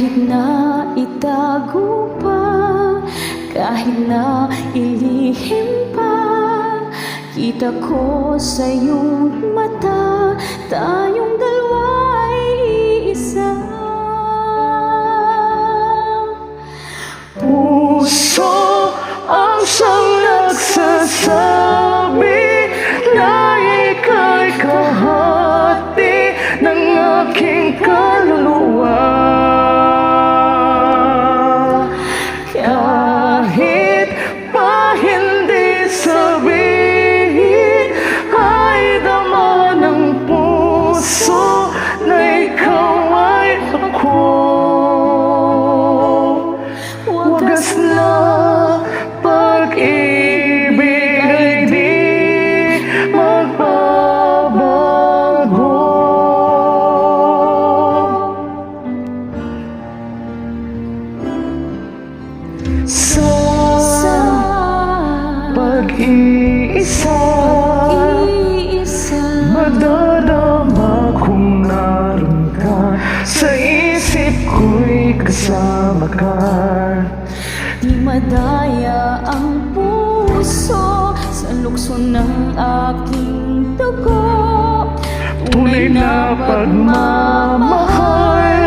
Kahit na itago pa, kahit na ilihim pa, kita ko sa iyong mata, tayong dalawa'y iisa. Puso ang siyang nagsasabi na ika'y kahati ng aking kaluluwa. Kahit pa hindi sabihin, ay dama ng puso na ikaw ay ako. Wagas na pag-ibig ay di magbabago. Sa pag-iisa, madadama kung naroon ka. Sa isip ko'y kasama ka. Di madaya ang puso sa lukso ng aking dugo. Tunay na pagmamahal